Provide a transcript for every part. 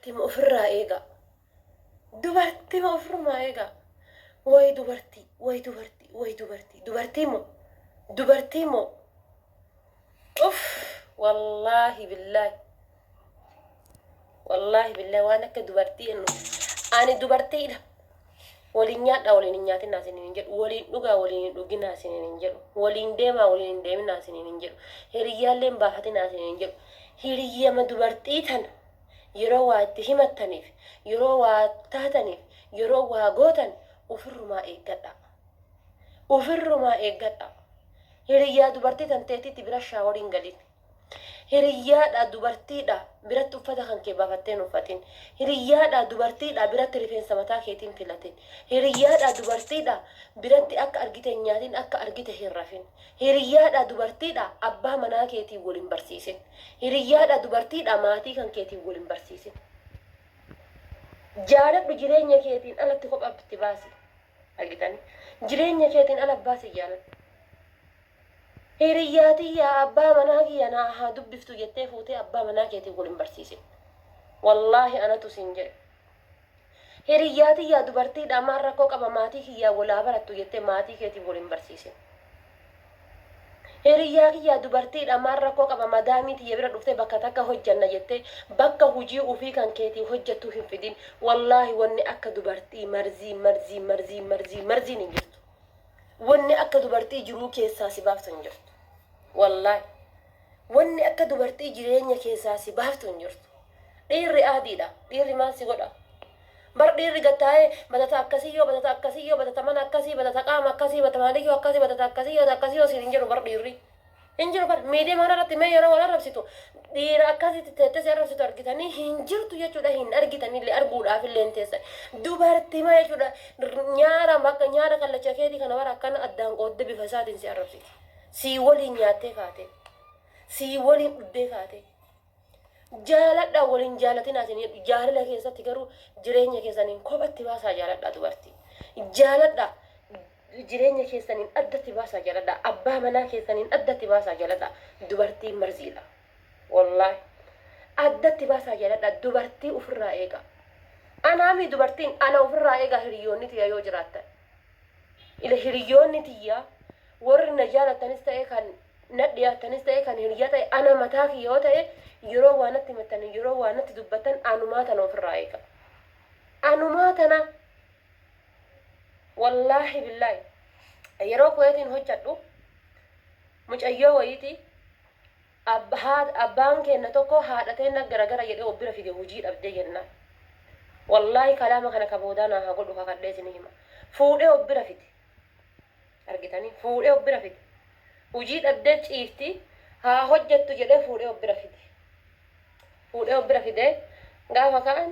dubartii ofirraa eega. Dubartii ofirraa eega. Way dubartii, way dubartii, way dubartii. Dubartii moo. Uff, wallaahi billaahi. Wallaahi billaahi waan akka dubartii ennu. Ani dubartiidha. Waliin nyaadhaa waliin hin nyaatin naasiniin hin jedhu. Waliin dhugaa waliin hin dhugin naasiniin hin jedhu. Waliin deemaa waliin hin deemin naasiniin hin jedhu. Hiriyyaallee hin baafatin naasiniin hin jedhu. Hiriyyama dubartii tana yeroo waa itti himattaniif, yeroo waa taataniif, yeroo waa gootan ofirrumaa eeggadha. Ofirrumaa eeggadha. Hiriyyaa dubartii tan teetitti bira shaaworiin galin. Hiriyyaadha dubartiidha biratti uffata kan kee baafattee hin uffatin. Hiriyyaadha dubartiidha biratti rifeensa mataa keetiin filatin. Hiriyyaadha dubartiidha biratti akka argite hin nyaatin, akka argite hin rafin. Hiriyyaadha dubartiidha abbaa manaa keetiin waliin barsiisin. Hiriyyaadha dubartiidha maatii kan keetiin waliin barsiisin. Jaaladhu jireenya keetiin alatti kophaatti baasi. Argitani? Jireenya keetiin ala baasi jaaladhu. Hiriyyaati yaa abbaa manaa kiyya naa haa dubbiftu jettee fuutee abbaa manaa keetiin waliin barsiisin. Wallaahi anatu sin jedhe. Hiriyyaati yaa dubartiidha maan rakkoo qaba maatii kiyyaa walaa barattu jettee maatii keetiin waliin barsiisin. Hiriyyaa kiyyaa dubartiidha maan rakkoo qaba madaamii tiyya bira dhuftee bakka takka hojjanna jettee bakka hujii ufii kan keetii hojjattuu hin fidin. Wallaahi wanni akka dubartii marziin hin jirtu. Wanni akka dubartii jiruu keessaa si baaftu hin jirtu. Wallaahi wanni akka dubartii jireenya keessaa si baaftu hin jirtu. Dhiirri aadiidha. Dhiirri maal si godha? Bar dhiirri gattaa'ee batata akkasiyyoo batata mana akkasii batata qaama akkasii batata maaliyyoo akkasii batata akkasiyyoo siin hin jiru bar dhiirri. Hin jiru bar miidii mana irratti mee yeroo wal arrabsitu dhiira akkasitti teettee si arrabsitu argitanii hin jirtu jechuudha hin argitanillee arguudhaaf illee teessa. Dubartii maa jechuudha nyaara kallacha keetii kana bara akkana addaan qooddee bifa isaatiin si arrabsiti. Sii waliin nyaattee kaate. Sii waliin dhuddee kaate. Jaaladha waliin jaalatinaa isin jaalala keessatti garuu jireenya keessaniin kophatti baasaa jaaladha dubartii. Jaaladha jireenya keessaniin addatti baasaa jaaladha. Abbaa manaa keessaniin addatti baasaa jaaladha. Dubartii marziidha. Wallaahi addatti baasaa jaaladha. Dubartii ofirraa eega. Anaami dubartiin ana ofirraa eega hiriyoonni tiyya yoo jiraattan. Ila hiriyoonni tiyya warri na jaalattanis ta'e kan na dhiyaattanis ta'e kan hiriyyaa ta'e ana mataa kiyyoo ta'e yeroo waan natti himattan yeroo waan natti dubbatan anumaa tana ofirraa eega. Anumaa tana wallaahi billaahi yeroo kuweetiin hojjadhu mucayyoo wayiiti abbaan kenna tokko haadhatee na garagara jedhee obbira fide hujii dhabdee jennaan. Wallaahi kalaama kana kaboodaa naa haa godhu kakadhee isin hima. Fuudhee obbira fide. Argitanii fuudhee obbira fide. Hujii dhabdee ciifti haa hojjattu jedhee fuudhee obbira fide. Fuudhee obbira fide gaafa ka'an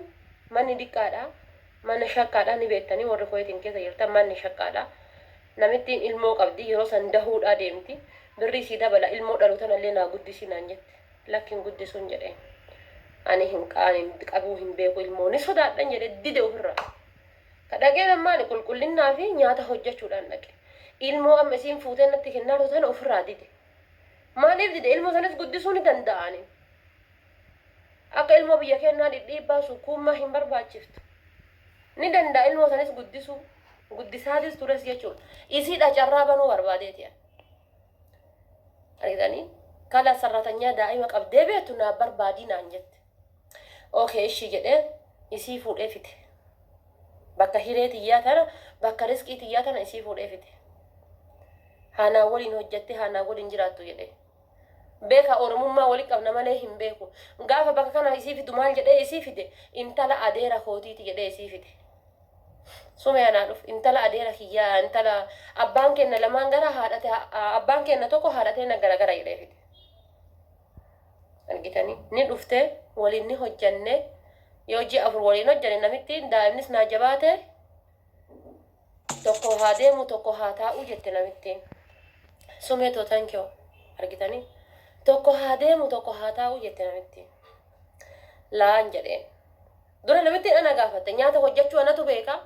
manni diqqaadha. Mana shakkaadha ni beektanii warri kuweetiin keessa jirtan manni shakkaadha. Namittiin ilmoo qabdi yeroo san dahuudhaa deemti. Birrii sii dabala ilmoo dhaluutan illee naa guddisii naan jette. Lakkiin guddisuun jedheen. Ani hin qaanin qabuu hin beeku ilmoo ni sodaadhan jedhe dide ofirraa. Kadhageen maali qulqullinnaa fi nyaata hojjechuudhaan dhaqe. Ilmoo amma isiin fuutee natti kennaa tuutan ofirraa dide. Maaliif dide ilmoo sanis guddisuu ni danda'ani. Akka ilmoo biyya kennaa dhidhiibbaa sukkuummaa hin barbaachiftu. Ni danda'a ilmoo sanis guddisuu. Guddisaatis tures jechuudha. Isiidha carraa banuu barbaadeeti. Argitanii kala sarratanyaa daa'ima qabdee beektu naa barbaadii naan jette. Okay ishii jedhee isii fuudhee fite. Bakka hiree tiyyaa tana bakka riskii tiyyaa tana isii fuudhee fite. Haanaa waliin hojjette haanaa waliin jiraattu jedhee. Beeka oromummaa walii qabna malee hin beeku. Gaafa bakka kana isii fidu maal jedhee isii fide intala adeera kootiiti jedhee isii fide. Sumeyanaa dhuf intala adeera kiyyaa intala abbaan kenna lamaan gara haadhate abbaan kenna tokko haadhatee na garagara jedhee fide. Argitanii ni dhuftee waliin ni hojjanne yoo ji'a afur waliin hojjanne namittiin daa'imnis naa jabaate tokko haa deemu tokko haa taa'u jette namittiin. Sumeetoo tankiyoo argitanii tokko haa deemu tokko haa taa'u jette namittiin. Laan jedheen dura namittiin ana gaafatte nyaata hojjechuu anatu beeka.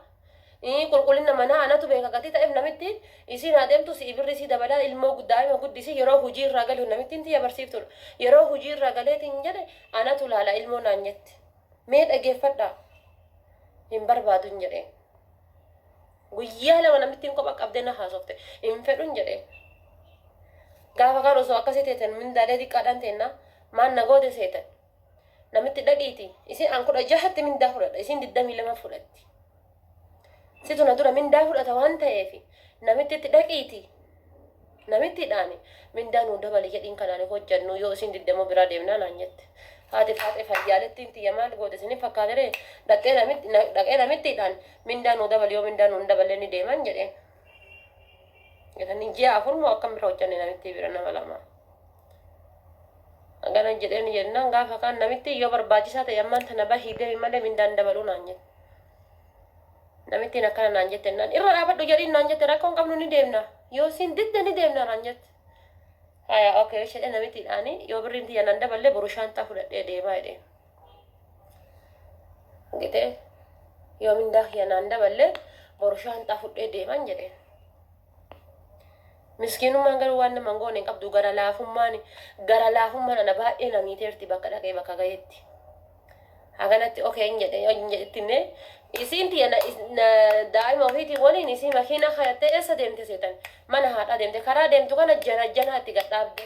Qulqullina manaa anatu beeka gatii ta'eef namittiin isiin adeemtu si ibirri si dabalaa ilmoo daa'ima guddisii yeroo hujii irraa galu namittiin tiyya barsiiftudha. Yeroo hujii irraa galeetiin jedhe anatu laala ilmoo naan jette. mee dhageeffadhaa hin barbaadun jedheen guyyaa lama namittiin kopha qabdee na haasofte hin fedhun jedheen gaafa kan osoo akkasii teetan mindaalee xiqqaadhaan teenna maan na goote seetan namitti dhaqiiti isin an 16 mindaa fudhadha isin 22 fudhatti situ na dura mindaa fudhata waan ta'eef namitti itti dhaqiiti namittiidhaani mindaan hunda bali jedhiin kanaan hojjannu yoo isin 20 biraa deemnaa naan jette haati faate fayyaaletti tiyya maal goote isin fakkaatere dhaqee namittiidhaan mindaan hunda bali yoo mindaan hunda balle ni deeman jedheen jedhanii ji'a afur moo akkam bira hojjanne namitti bira nama lama agana jedheen jennaan gaafa kaan namitti yoo barbaachisaa ta'e ammaan tana bahii deemi malee mindaan dabaluu naan jette namittiin akkana naan jette naan irra dhaabadhu jedhiin naan jette rakkoon qabnu ni deemna yoo siin didde ni deemna naan jette haya okay shedhe namittiidhaani yoo birriin tiyya nan daballe boru shaantaa fudhadhee deemaa jedheen gite yoo mindaa kiyya naan daballe boru shaantaa fudhee deeman jedheen miskiinummaan garuu waan nama goone hin qabdu gara laafummaan ana baay'ee namiiteerti bakka dhaqee bakka gaheetti haganatti okay hin jedhettinne isiin tiyya daa'ima ofiitiin waliin isii makiina kayattee eessa deemte seetan mana haadhaa deemte karaa deemtu kana janaatti gadhaabde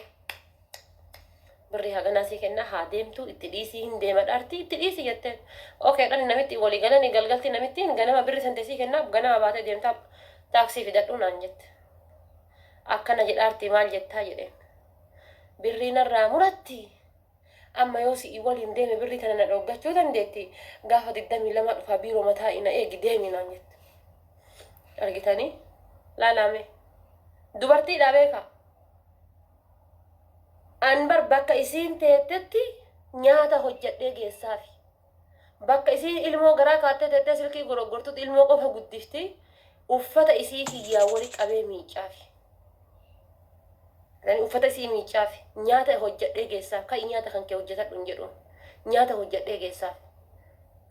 birrii haganaa sii kenna haa deemtu itti dhiisii hin deema dhaartii itti dhiisii jetteen okay dhani namitti walii galanii galgalti namittiin ganama birri sante sii kenna ganama baatee deemtaa taaksii fidadhuu naan jette akkana jedhaartii maal jettaa jedheen birrii narraa muratti amma yoo si'i waliin deeme birrii tana na dhoggachuu dandeetti gaafa 22 dhufaa biiroo mataa ina eegi deemi naan jette argitanii laalame dubartiidha beeka an bar bakka isiin teettetti nyaata hojjedhee geessaafi bakka isiin ilmoo garaa kaattee teettee silkii goroggortutti ilmoo qofa guddifti uffata isii kiyyaa wali qabee miicaafi uffata isii miicaaf nyaata hojjedhee geessaaf kai nyaata kan kee hojjetadhu hin jedhuun nyaata hojjedhee geessaaf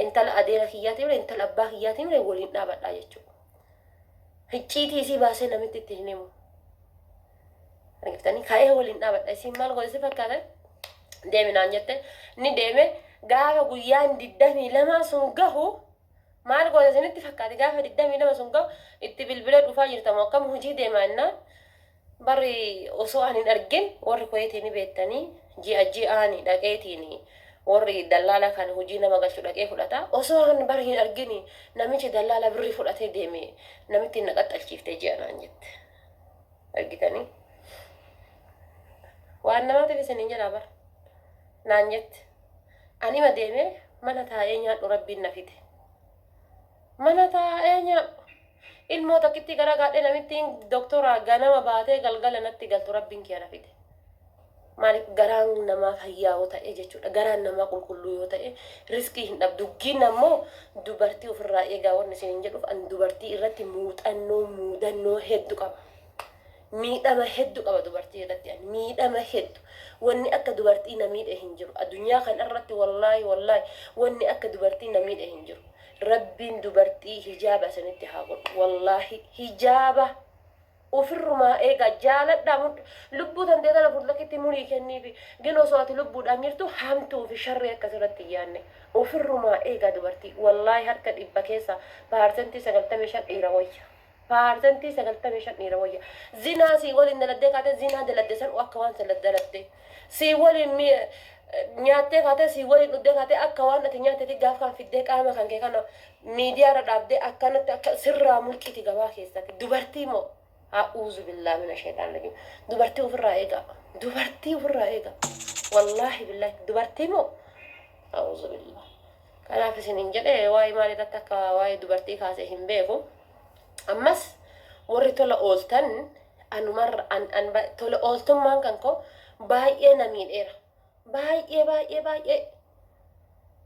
intala adeera kiyyaatiin intala abbaa kiyyaatiin waliin dhaabadhaa jechuudha hicciitii isii baasee namitti itti hin himu argitanii ka'ee waliin dhaabadhaa isiin maal godhe si fakkaatan deemi naan jette ni deeme gaafa guyyaan 22 sun gahu maal godhe isinitti fakkaate gaafa 22 sun gahu itti bilbilee dhufaa jirtamoo akkam hojii deemaa innaan bari osoo anin argin warri koyeetini beettanii ji'aani dhaqeetini warri dallaala kan hojii nama galchu dhaqee fudhata osoo an bari hin argini namichi dallaala birrii fudhatee deeme namitti na qaxxalchiifte ji'a naan jette argitanii waan namaatiif isiniin jedhaa bar naan jette anima deeme mana taa'ee nyaadhu rabbiin na fide mana taa'ee nyaadhu ilmoo takkitti gara gaadhee namittiin doktora ganama baatee galgala natti galtu rabbiin kiyya na fide maaliif garaan namaa fayyaa yoo ta'e jechuudha garaan namaa qulqulluu yoo ta'e riskii hin dhabdu gin ammoo dubartii ofirraa eegaa wanni isiniin jedhuuf an dubartii irratti muudannoo hedduu qaba miidhama hedduu qaba dubartii irratti an miidhama hedduu wanni akka dubartii na miidhe hin jiru addunyaa kan irratti wallaahi wanni akka dubartii na miidhe hin jiru rabbiin dubartii hijaaba sanitti haa godhu wallaahi hijaaba ofirrumaa eega jaaladhaa lubbuu tantee tana fuuldakkitti murii kenniifi gin osoo ati lubbuudhaan jirtu hamtuu fi sharrii akkasirratti hin yaanne ofirrumaa eega dubartii wallaahi harka 100 keessa paarsentii 95 dhiira wayya paarsentii 95 dhiira wayya zinaa sii waliin daladdee kaatee zinaa daladde san akka waan san daladde sii waliin nyaattee kaatee sii waliin dhuddee kaatee akka waan ati nyaateeti gaaf kan fiddee qaama kan kee kana miidiyaarra dhaabdee akkanatti akka sirraa mulqiti gabaa keessatti dubartii moo a'uuzu billaahi mina shaytaan rajim dubartii ofirraa eega wallaahi billaahi dubartii moo a'uuzu billaahi kanaaf isiniin jedhee waa'ee maaliirratti akka waa'ee dubartii kaasee hin beeku ammas warri tola ooltan anumarra tola ooltummaan kan koo baay'ee na miidheera baay'ee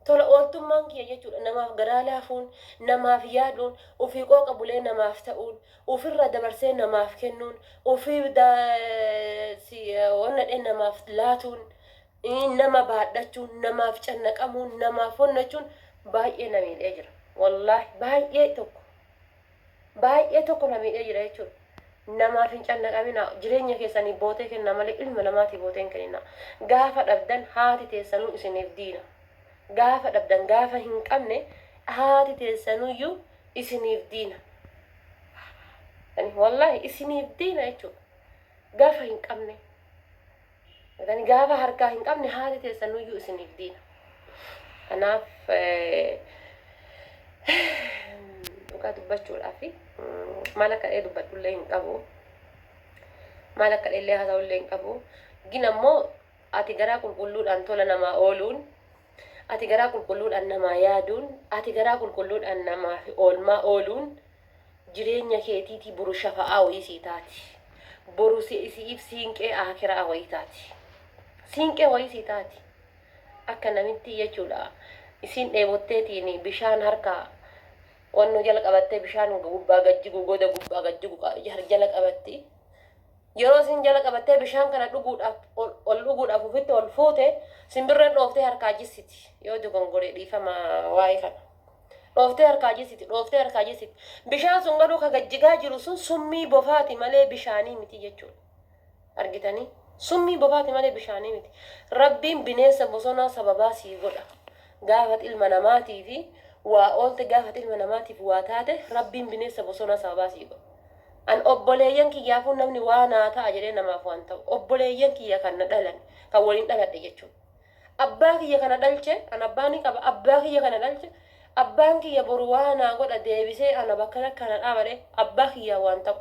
tola ooltummaan kiyya jechuudha namaaf garaa laafuun namaaf yaaduun ofii qooqa bulee namaaf ta'uun ofirra dabarsee namaaf kennuun ofii wannadhee namaaf laatuun nama baadhachuun namaaf cannaqamuun namaaf honnachuun baay'ee na miidhee jira wallaahi baay'ee tokko na miidhee jira jechuudha namaaf hin cannaqamina jireenya keessanii bootee kenna malee ilma namaatiif bootee hin kennina gaafa dhabdan haati teessanuu isiniif diina gaafa dhabdan gaafa hin qabne haati teessanuyyuu isiniif diina. Wallahi isiniif diina jechuudha. Gaafa hin qabne gaafa harkaa hin qabne haati teessanuyyuu isiniif diina. Kanaaf dhugaa dubbachuudhaaf maal akka dhee dubbadhullee hin qabu. Maal akka dheellee haasa'ullee hin qabu. Gin ammoo ati garaa qulqulluudhaan tola namaa ooluun, ati garaa qulqulluudhaan namaa yaaduun, ati garaa qulqulluudhaan namaaf oolmaa ooluun jireenya keetiitii boru shafa'aa wayii sii taati. Boru si'iif siinqee akiraa wayii taati. Siinqee wayii sii taati. Akka namitti jechuudha. Isin dheebotteetiin bishaan harkaa wanno jala qabattee bishaan gubbaa gajjigu goda gubbaa gajjigu jala qabatti. Yeroo isin jala qabattee bishaan kana dhuguudhaaf ol dhuguudhaaf ofitti ol fuute simbirreen dhooftee harkaa jissiti. Yoo dogongoree dhiifama waa'ee kana. Dhooftee harkaa jissiti. Bishaan sun garuu ka gajjigaa jiru sun summii bofaati malee bishaanii miti jechuudha. Argitanii? Summii bofaati malee bishaanii miti. Rabbiin bineensa bosonaa sababaa sii godha. Gaafat ilma namaatii fi waa oolte gaafat ilma namaatiif waa taate Rabbiin bineensa bosonaa sababaa sii godha. An obboleeyyan kiyyaafuu namni waa naa ta'a jedhee namaaf waan ta'u. Obboleeyyan kiyya kan na dhalan kan waliin dhaladhe jechuudha. Abbaa kiyya kana dhalche an abbaa ni qaba. Abbaa kiyya kana dhalche abbaan kiyya boru waa naa godha deebisee ana bakka kana dhaabadhe abbaa kiyya waan ta'u.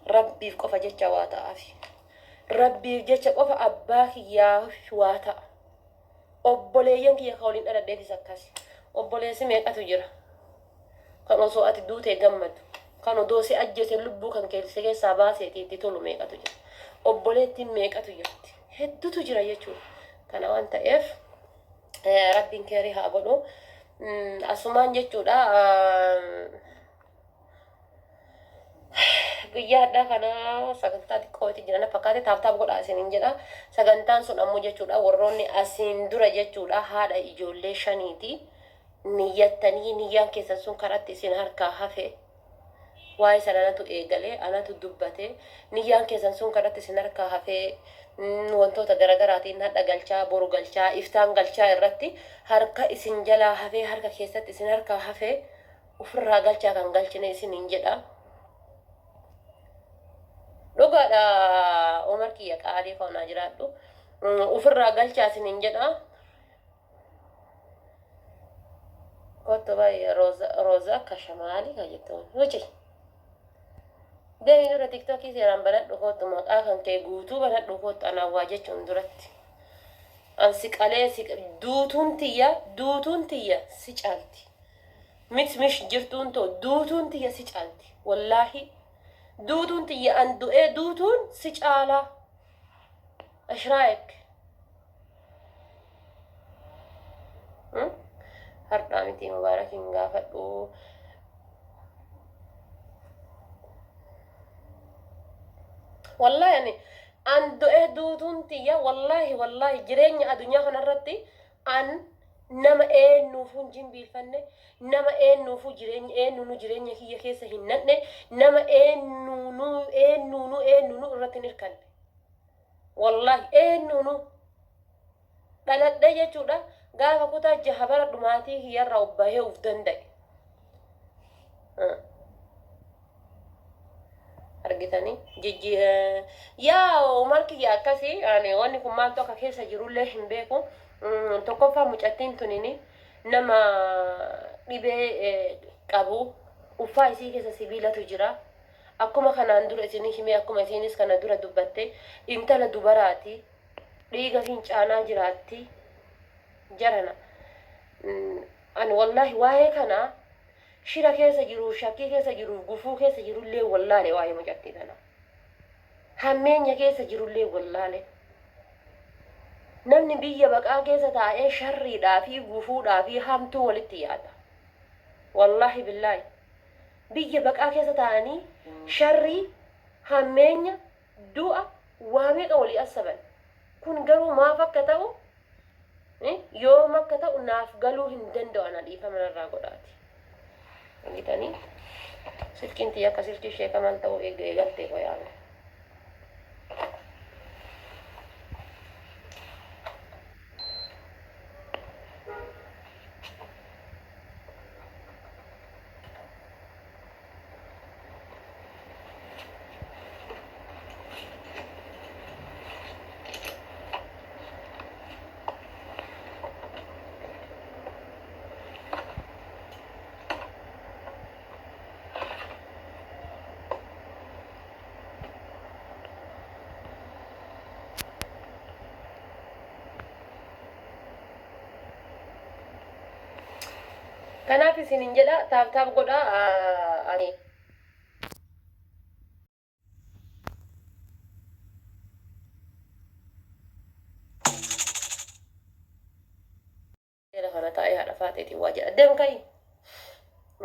Rabbiif qofa jecha waa ta'aafi. Rabbiif jecha qofa abbaa kiyyaaf waa ta'a. Obboleeyyan kiyya kan waliin dhaladheefis akkas. Obboleessi meeqatu jira? Kan osoo ati duutee gammadu. Kan odoo si ajjeese lubbuu kan keessaa baaseetii itti tolu meeqatu jira? Obboleettiin meeqatu jirti? Hedduutu jira jechuudha. Kana waan ta'eef Rabbiin keerii haa godhu. Asumaan jechuudha. Guyyaa addaa kana sagantaa xiqqootti jiran fakkaate taaptaap godhaa isiniin jedha. Sagantaan sun ammoo jechuudha warroonni asiin dura jechuudha haadha ijoollee shaniiti. Niyyattanii niyyaan keessan sun karatti isin harkaa hafe. Waa'ee sana anatu eegalee anatu dubbate. Niyyaan keessan sun karatti isin harkaa hafee wantoota garaagaraatiin hadha galchaa boru galchaa iftaan galchaa irratti harka isin jalaa hafee harka keessatti isin harkaa hafee ofirraa galchaa kan galchine isiniin jedha. Dhugaadha Omar kiyya qaalii faunaa jiraadhu. Ofirraa galchaa isiniin jedha. Kottu baay'ee rooza akka shamaalii kan jettu. Wuci. Deemee dura tiktokii seeraan banadhu kottu maqaa kan kee guutuu banadhu kottu anaawwaa jechuun duratti. Ansi qalee duutuun tiyya si caalti. Mish jirtuun too duutuun tiyya si caalti. Wallaahi duutuun tiyya an du'ee duutuun si caalaa. Ashraa'ek. Har'aa miti mubaarakiin gaafadhu. Wallahi ani an du'ee duutuun tiyya wallahi jireenya addunyaa kanarratti an nama eenyuufuu hin jimbiilfanne nama eenyuufuu jireenya kiyya keessa hin nadne nama eenyuunuu irratti hin hirkanne. Wallahi eenyuunuu dhaladhee jechuudha gaafa kutaa jahabara dhumaatii kiyyarraa obbahee uf danda'e. Argitanii yaa Umar kiyya akkasii wanni kun maaltu akka keessa jirullee hin beeku. Tokkoffaa mucattiin tunini nama dhibee qabu uffaa isii keessa sibiilatu jira. Akkuma kanaan dura isinii himee akkuma isinis kana dura dubbatte intala dubaraati. Dhiiga fincaanaa jiraatti. Jarana ani wallahi waa'ee kana shira keessa jiru shakkii keessa jiru gufuu keessa jirullee wallaale waa'ee mucattii kana. Hammeenya keessa jirullee wallaale. Namni biyya baqaa keessa taa'ee sharriidhaa fi gufuudhaa fi hamtuu walitti yaada. Wallahi billahi biyya baqaa keessa taa'anii sharrii hammeenya du'a waa meeqa walii asaban. Kun garuu maaf akka ta'u yoom akka ta'u naaf galuu hin danda'u ana dhiifama narraa godhaati. Argitanii silkiin tiyya akka silkii ishee kamal ta'u eegaltee qoyaame. kanaaf isinin jedha taab godha ani kana ta'ee haadha faateetiin waa jedha deem ka'i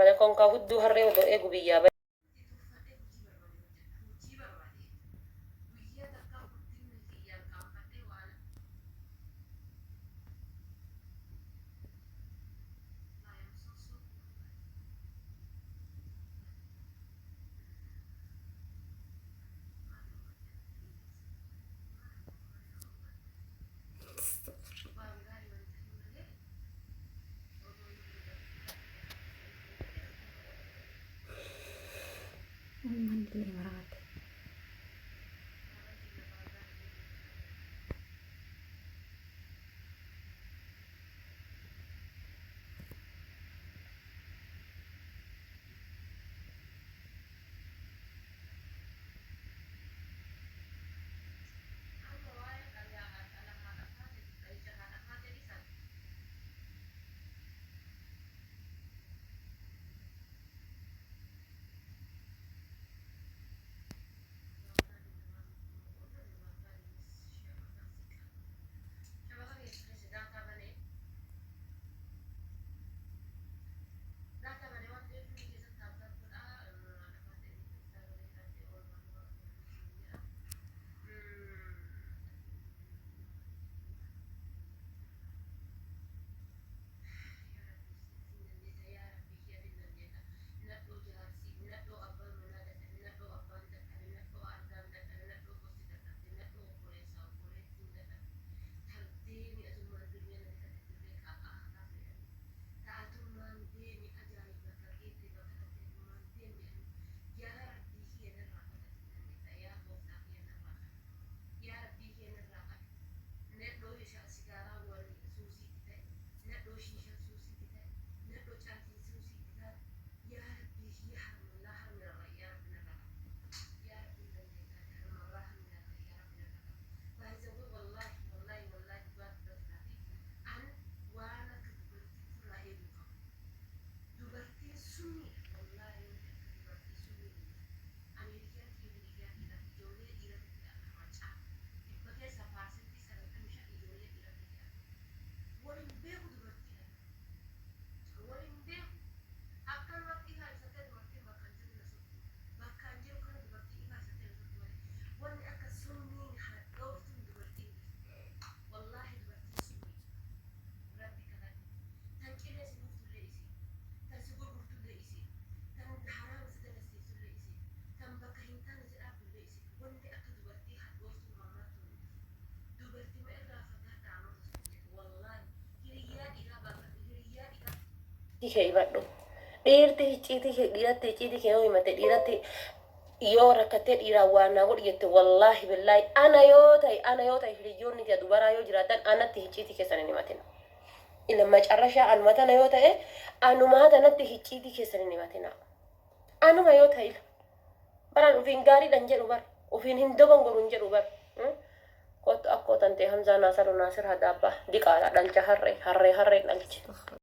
mana konkaa hudduu harree odoo eegu biyyaa من الإمارات. kee hibadhu dhiirti icciitii kee dhiiratti icciitii kee yoo himate dhiiratti yoo rakkattee dhiiraan waan naa godhi jette wallaahi billaahi ana yoo ta'e hiriyoonni kee dubaraa yoo jiraatan anatti icciitii keessan hin himatin ila macarrashaa anuma tana yoo ta'e anumaa tanatti icciitii keessan hin himatina anuma yoo ta'e baraan ufiin gaariidhan jedhu bar ufiin hin dogongoruun jedhu bar kottu akkoo tantee hamzaa naasaru naasir hadabbaa diqaadha dhalcha harree dhalche